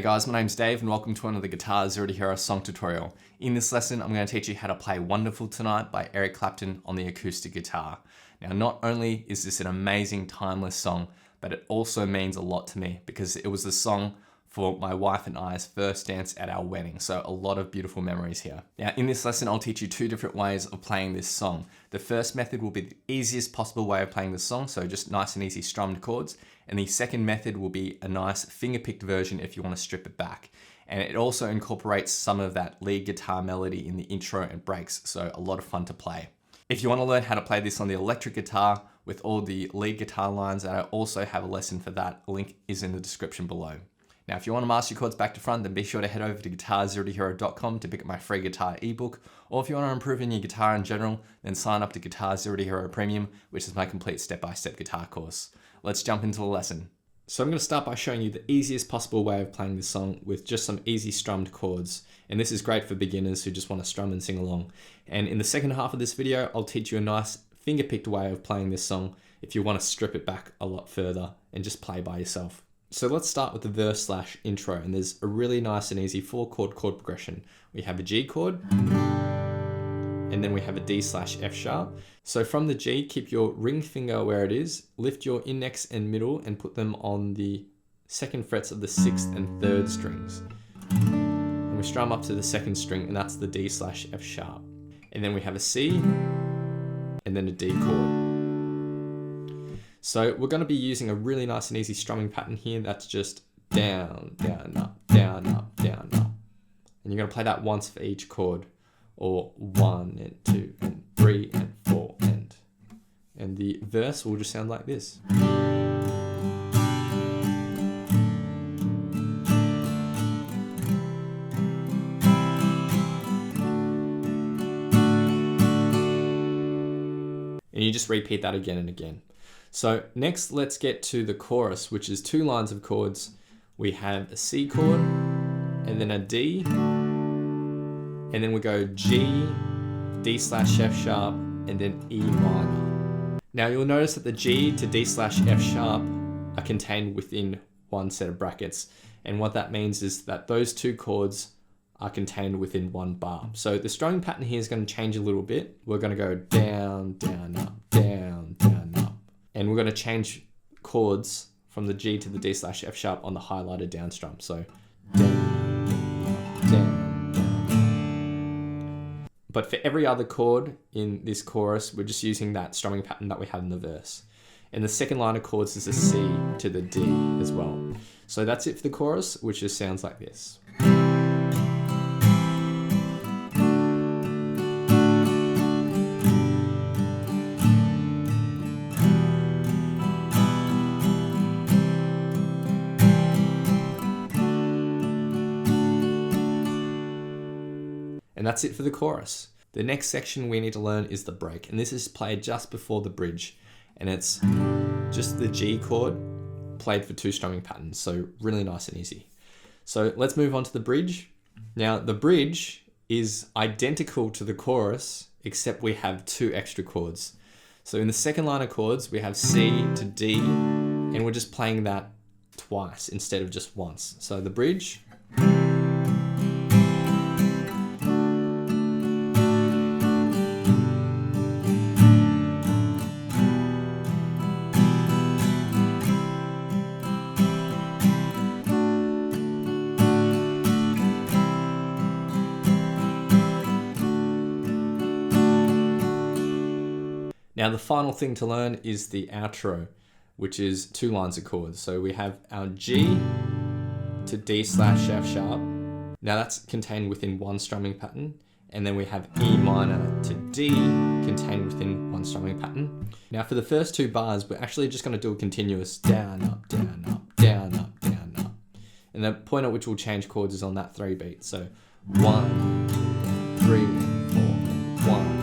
guys, my name's Dave and welcome to another Guitar Zero to Hero song tutorial. In this lesson, I'm going to teach you how to play Wonderful Tonight by Eric Clapton on the acoustic guitar. Now, not only is this an amazing, timeless song, but it also means a lot to me because it was the song for my wife and I's first dance at our wedding. So a lot of beautiful memories here. Now, in this lesson, I'll teach you two different ways of playing this song. The first method will be the easiest possible way of playing the song, so just nice and easy strummed chords. And the second method will be a nice finger-picked version if you want to strip it back. And it also incorporates some of that lead guitar melody in the intro and breaks, so a lot of fun to play. If you want to learn how to play this on the electric guitar with all the lead guitar lines, and I also have a lesson for that, a link is in the description below. Now, if you want to master your chords back to front, then be sure to head over to guitarzerotohero.com to pick up my free guitar ebook. Or if you want to improve in your guitar in general, then sign up to Guitar Zero to Hero Premium, which is my complete step-by-step guitar course. Let's jump into the lesson. So I'm going to start by showing you the easiest possible way of playing this song with just some easy strummed chords. And this is great for beginners who just want to strum and sing along. And in the second half of this video, I'll teach you a nice finger-picked way of playing this song if you want to strip it back a lot further and just play by yourself. So let's start with the verse/intro, and there's a really nice and easy 4-chord chord progression. We have a G chord, and then we have a D/F sharp. So from the G, keep your ring finger where it is, lift your index and middle and put them on the second frets of the 6th and 3rd strings. And we strum up to the 2nd string, and that's the D/F sharp. And then we have a C, and then a D chord. So we're going to be using a really nice and easy strumming pattern here. That's just down, down, up, down, up, down, up. And you're going to play that once for each chord, or 1 and 2 and 3 and 4 and the verse will just sound like this. And you just repeat that again and again. So next, let's get to the chorus, which is 2 lines of chords. We have a C chord, and then a D, and then we go G, D/F sharp, and then E minor. Now you'll notice that the G to D/F sharp are contained within one set of brackets. And what that means is that those 2 chords are contained within one bar. So the strumming pattern here is going to change a little bit. We're going to go down, down, up, down, down, up. And we're going to change chords from the G to the D/F sharp on the highlighted down strum. So down, down, down. But for every other chord in this chorus, we're just using that strumming pattern that we had in the verse. And the second line of chords is a C to the D as well. So that's it for the chorus, which just sounds like this. And that's it for the chorus. The next section we need to learn is the break, and this is played just before the bridge, and it's just the G chord played for 2 strumming patterns, so really nice and easy. So let's move on to the bridge. Now the bridge is identical to the chorus, except we have 2 extra chords. So in the second line of chords, we have C to D, and we're just playing that twice instead of just once. So the bridge. Now the final thing to learn is the outro, which is 2 lines of chords. So we have our G to D/F sharp. Now that's contained within one strumming pattern. And then we have E minor to D contained within one strumming pattern. Now for the first 2 bars, we're actually just going to do a continuous down, up, down, up, down, up, down, up. And the point at which we'll change chords is on that 3 beat. So 1, 2, 3, 4, 1.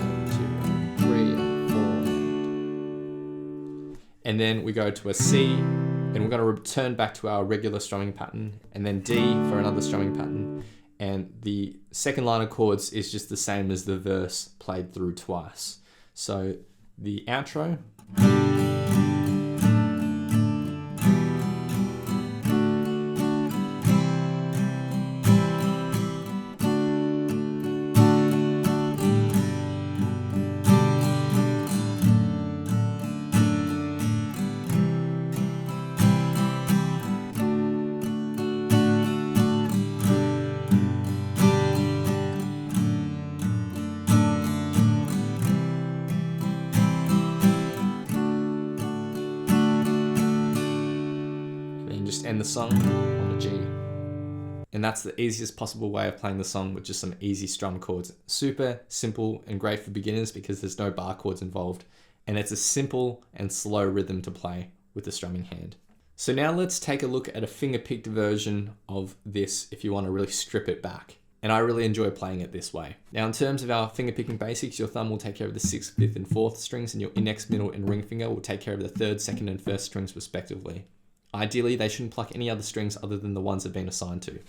And then we go to a C, and we're going to return back to our regular strumming pattern, and then D for another strumming pattern. And the second line of chords is just the same as the verse played through twice. So the outro. end the song on the G. And that's the easiest possible way of playing the song with just some easy strum chords. Super simple and great for beginners because there's no bar chords involved. And it's a simple and slow rhythm to play with the strumming hand. So now let's take a look at a finger-picked version of this if you want to really strip it back. And I really enjoy playing it this way. Now in terms of our finger-picking basics, your thumb will take care of the 6th, 5th and 4th strings, and your index, middle and ring finger will take care of the 3rd, 2nd and 1st strings respectively. Ideally, they shouldn't pluck any other strings other than the ones they've been assigned to.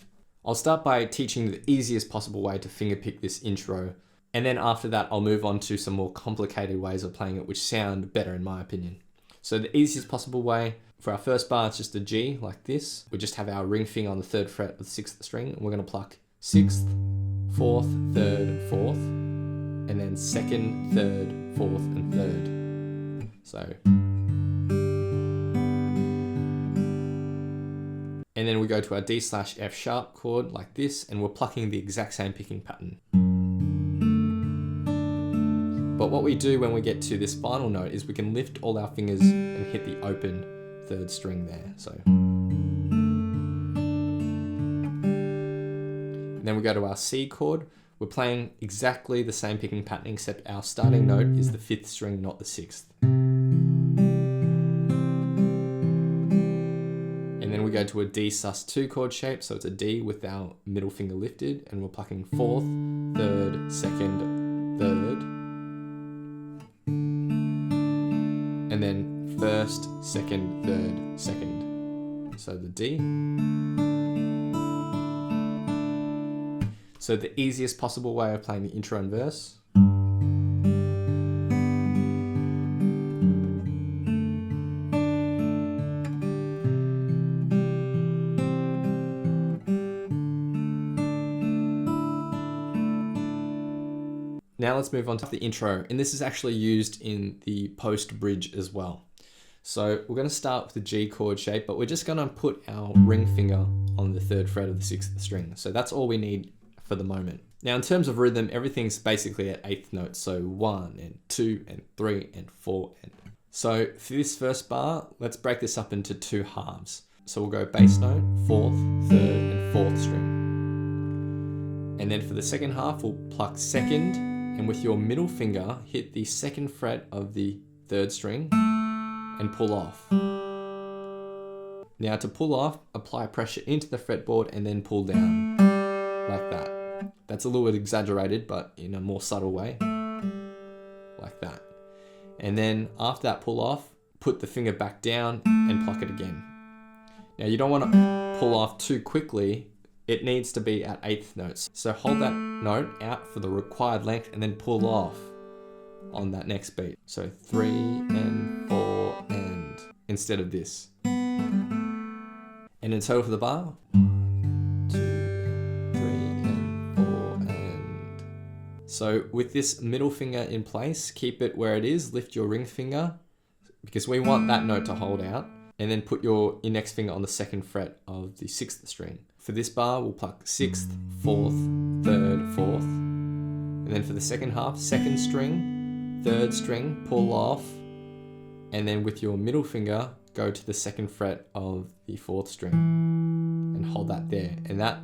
I'll start by teaching the easiest possible way to fingerpick this intro, and then after that I'll move on to some more complicated ways of playing it which sound better in my opinion. So the easiest possible way, for our first bar it's just a G like this. We just have our ring finger on the 3rd fret of the 6th string, and we're going to pluck 6th, 4th, 3rd, 4th, and then 2nd, 3rd, 4th and 3rd. So, and then we go to our D/F sharp chord like this, and we're plucking the exact same picking pattern. But what we do when we get to this final note is we can lift all our fingers and hit the open 3rd string there. So, and then we go to our C chord. We're playing exactly the same picking pattern, except our starting note is the 5th string, not the 6th. And then we go to a D sus2 chord shape, so it's a D with our middle finger lifted, and we're plucking 4th, 3rd, 2nd, 3rd, and then 1st, 2nd, 3rd, 2nd. So the D. So the easiest possible way of playing the intro and verse. Now let's move on to the intro, and this is actually used in the post bridge as well. So we're going to start with the G chord shape, but we're just going to put our ring finger on the 3rd fret of the 6th string. So that's all we need for the moment. Now in terms of rhythm, everything's basically at 8th notes. So 1 and 2 and 3 and 4 and... So for this first bar, let's break this up into 2 halves. So we'll go bass note, 4th, 3rd and 4th string. And then for the second half, we'll pluck 2nd, and with your middle finger, hit the 2nd fret of the 3rd string and pull off. Now to pull off, apply pressure into the fretboard and then pull down, like that. That's a little bit exaggerated, but in a more subtle way, like that. And then after that pull off, put the finger back down and pluck it again. Now you don't want to pull off too quickly. It needs to be at 8th notes. So hold that note out for the required length and then pull off on that next beat. So 3 and 4 and instead of this. And in total for the bar, 1, 2, 3 and 4 and. So with this middle finger in place, keep it where it is, lift your ring finger because we want that note to hold out, and then put your index finger on the 2nd fret of the 6th string. For this bar, we'll pluck 6th, 4th, 3rd, 4th. And then for the second half, 2nd string, 3rd string, pull off. And then with your middle finger, go to the 2nd fret of the 4th string and hold that there. And that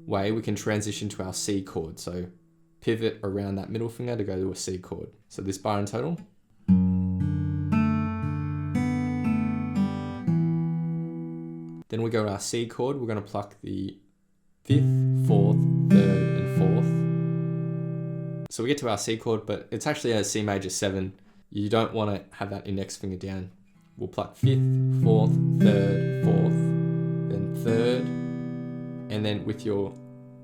way we can transition to our C chord. So pivot around that middle finger to go to a C chord. So this bar in total. Then we go to our C chord. We're going to pluck the 5th, 4th, 3rd, and 4th. So we get to our C chord, but it's actually a C major 7. You don't want to have that index finger down. We'll pluck 5th, 4th, 3rd, 4th, then 3rd, and then with your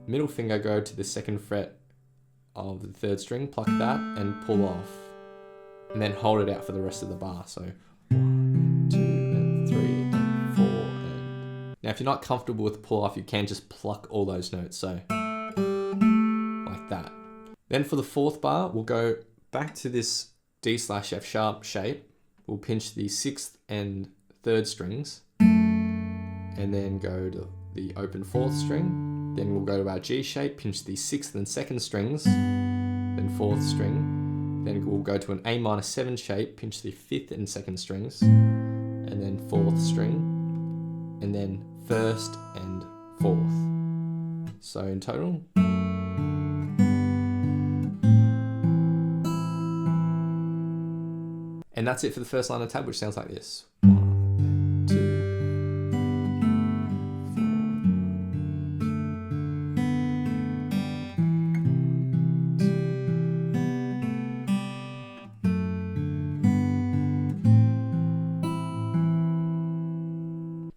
middle finger go to the 2nd fret of the 3rd string, pluck that and pull off. And then hold it out for the rest of the bar. So 1, 2, and 3, and 4, and... Now if you're not comfortable with the pull off, you can just pluck all those notes, so like that. Then for the 4th bar, we'll go back to this D/F sharp shape. We'll pinch the 6th and 3rd strings and then go to the open 4th string. Then we'll go to our G shape, pinch the 6th and 2nd strings, then 4th string. Then we'll go to an A minor 7 shape, pinch the 5th and 2nd strings, and then 4th string. and then first and fourth. So in total. And that's it for the first line of tab, which sounds like this. 1, 2.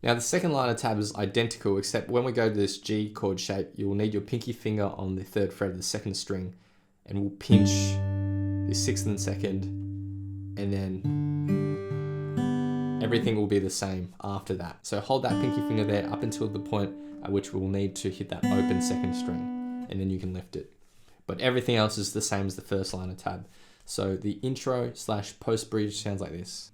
Now the second line of tab is identical, except when we go to this G chord shape, you will need your pinky finger on the 3rd fret of the 2nd string, and we'll pinch the 6th and 2nd, and then everything will be the same after that. So hold that pinky finger there up until the point at which we'll need to hit that open 2nd string, and then you can lift it. But everything else is the same as the first line of tab. So the intro / post bridge sounds like this.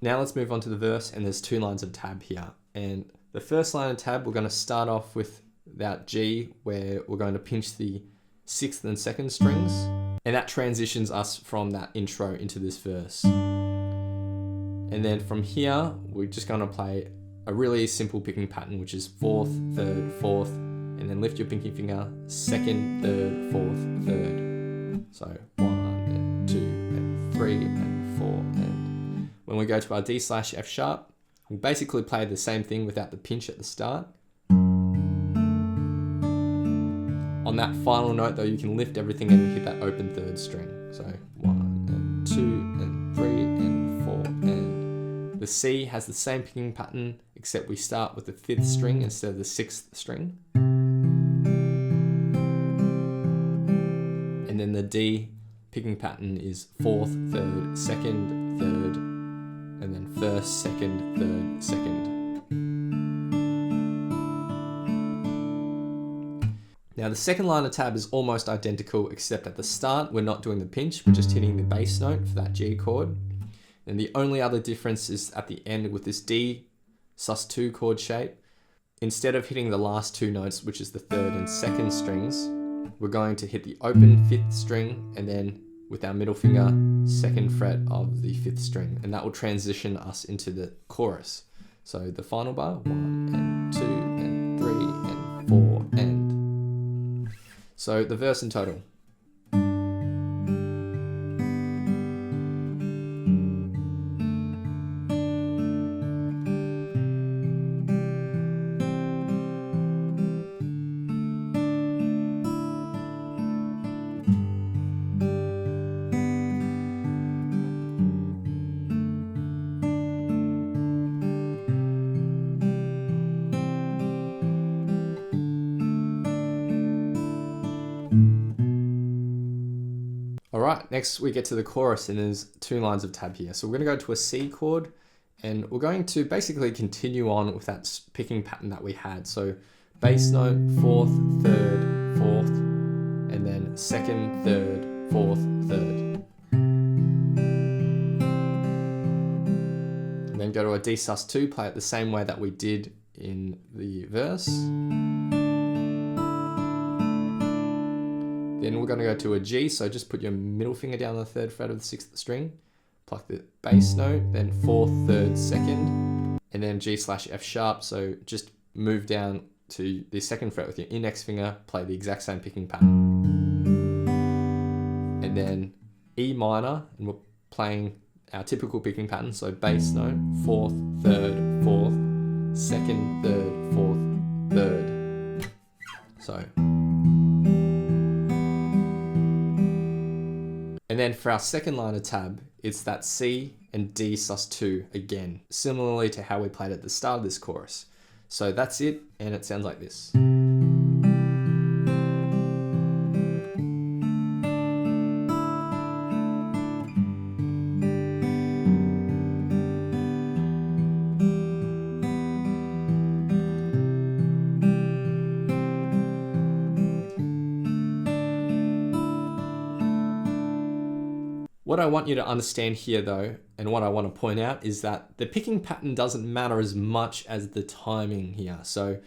Now let's move on to the verse, and there's 2 lines of tab here. And the first line of tab, we're going to start off with that G, where we're going to pinch the 6th and 2nd strings, and that transitions us from that intro into this verse. And then from here, we're just going to play a really simple picking pattern, which is 4th, 3rd, 4th, and then lift your pinky finger, 2nd, 3rd, 4th, 3rd. So 1 and 2 and 3 and 4 and. When we go to our D / F sharp, we'll basically play the same thing without the pinch at the start. On that final note though, you can lift everything and hit that open 3rd string. So 1 and 2 and 3 and 4 and. The C has the same picking pattern, except we start with the 5th string instead of the 6th string. And then the D picking pattern is 4th, 3rd, 2nd, 3rd, and then 1st, 2nd, 3rd, 2nd. Now the second line of tab is almost identical, except at the start we're not doing the pinch, we're just hitting the bass note for that G chord. And the only other difference is at the end with this D sus2 chord shape. Instead of hitting the last 2 notes, which is the 3rd and 2nd strings, we're going to hit the open 5th string, and then with our middle finger, 2nd fret of the 5th string, and that will transition us into the chorus. So the final bar, 1 and 2 and 3 and 4 and. So the verse in total. Alright, next we get to the chorus, and there's 2 lines of tab here. So we're going to go to a C chord, and we're going to basically continue on with that picking pattern that we had. So bass note, 4th, 3rd, 4th, and then 2nd, 3rd, 4th, 3rd. And then go to a D sus2, play it the same way that we did in the verse. Then we're going to go to a G, so just put your middle finger down the 3rd fret of the 6th string, pluck the bass note, then 4th, 3rd, 2nd, and then G / F sharp, so just move down to the 2nd fret with your index finger, play the exact same picking pattern. And then E minor, and we're playing our typical picking pattern, so bass note, 4th, 3rd, 4th, 2nd, 3rd, 4th, 3rd. So. And then for our second line of tab, it's that C and D sus2 again, similarly to how we played at the start of this chorus. So that's it, and it sounds like this. What I want you to understand here though, and what I want to point out, is that the picking pattern doesn't matter as much as the timing here. So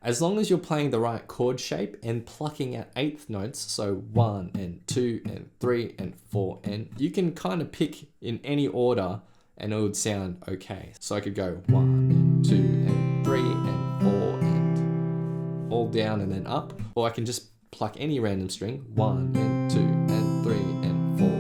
as long as you're playing the right chord shape and plucking at eighth notes, so 1 and 2 and 3 and 4, and you can kind of pick in any order and it would sound okay. So I could go 1 and 2 and 3 and 4 and all down and then up, or I can just pluck any random string, 1 and 2 and 3 and 4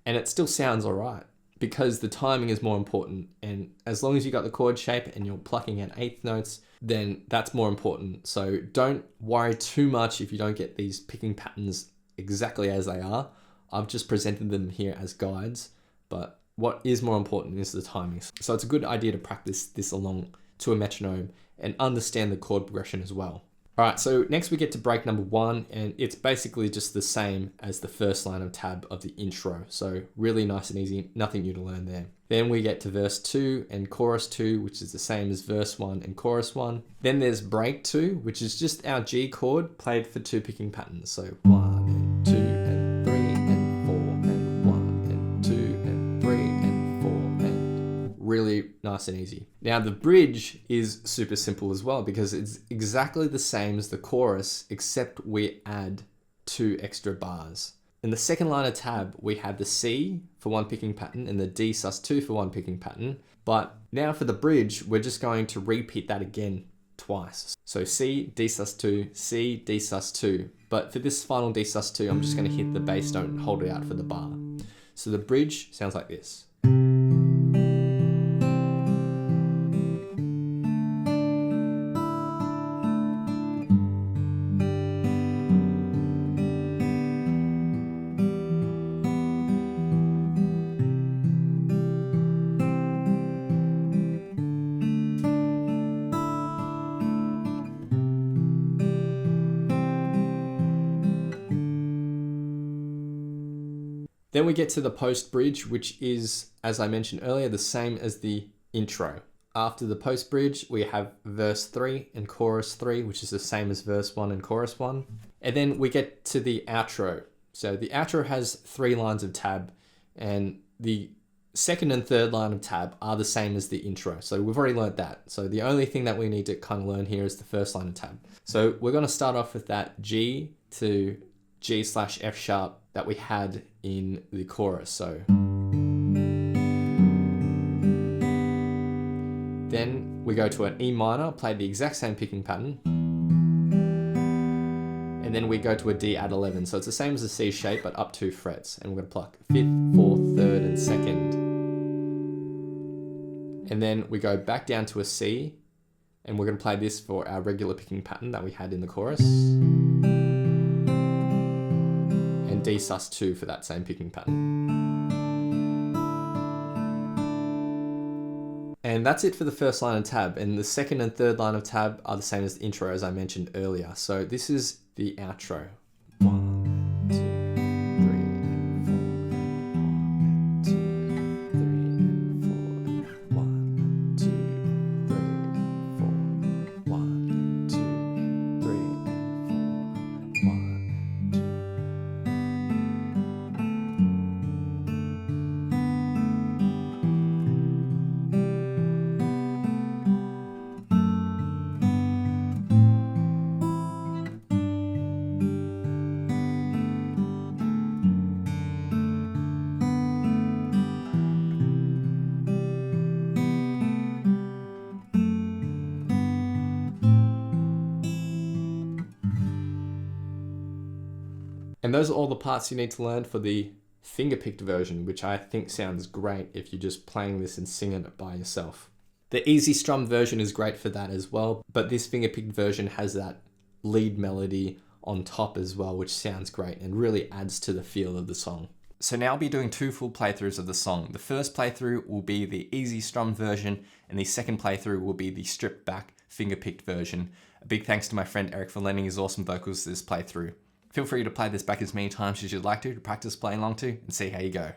and it still sounds all right, because the timing is more important. And as long as you got the chord shape and you're plucking at eighth notes, then that's more important. So don't worry too much if you don't get these picking patterns exactly as they are. I've just presented them here as guides, but what is more important is the timing. So it's a good idea to practice this along to a metronome and understand the chord progression as well. All right, so next we get to break number 1, and it's basically just the same as the first line of tab of the intro. So really nice and easy, nothing new to learn there. Then we get to verse 2 and chorus 2, which is the same as verse 1 and chorus 1. Then there's break 2, which is just our G chord played for 2 picking patterns. So 1 and 2 and 3 and 4 and 1 and 2 and 3 and 4 and really nice and easy. Now the bridge is super simple as well, because it's exactly the same as the chorus, except we add 2 extra bars. In the second line of tab, we have the C for 1 picking pattern and the D sus2 for 1 picking pattern. But now for the bridge, we're just going to repeat that again twice. So C, D sus2, C, D sus2. But for this final D sus2, I'm just going to hit the bass note and hold it out for the bar. So the bridge sounds like this. Then we get to the post bridge, which is, as I mentioned earlier, the same as the intro. After the post bridge, we have verse 3 and chorus 3, which is the same as verse 1 and chorus 1. And then we get to the outro. So the outro has 3 lines of tab, and the second and third line of tab are the same as the intro. So we've already learned that. So the only thing that we need to kind of learn here is the first line of tab. So we're going to start off with that G to G/F sharp that we had in the chorus. So then we go to an E minor, play the exact same picking pattern, and then we go to a D add 11. So it's the same as the C shape, but up 2 frets, and we're going to pluck 5th, 4th, 3rd, and 2nd. And then we go back down to a C, and we're going to play this for our regular picking pattern that we had in the chorus. D sus2 for that same picking pattern. And that's it for the first line of tab, and the second and third line of tab are the same as the intro, as I mentioned earlier. So this is the outro. 1, 2, 3, 4, 1, 2, 3, 4, 1, 2, 3, 4, 1. And those are all the parts you need to learn for the finger-picked version, which I think sounds great if you're just playing this and singing it by yourself. The easy strummed version is great for that as well, but this finger-picked version has that lead melody on top as well, which sounds great and really adds to the feel of the song. So now I'll be doing 2 full playthroughs of the song. The first playthrough will be the easy strummed version, and the second playthrough will be the stripped back finger-picked version. A big thanks to my friend Eric for lending his awesome vocals to this playthrough. Feel free to play this back as many times as you'd like to practice playing along to and see how you go.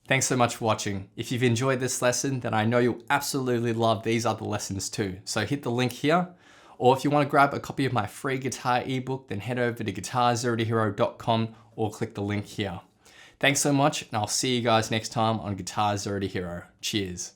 Thanks so much for watching. If you've enjoyed this lesson, then I know you'll absolutely love these other lessons too. So hit the link here. Or if you want to grab a copy of my free guitar ebook, then head over to guitarzerotohero.com or click the link here. Thanks so much, and I'll see you guys next time on Guitar Zero to Hero. Cheers.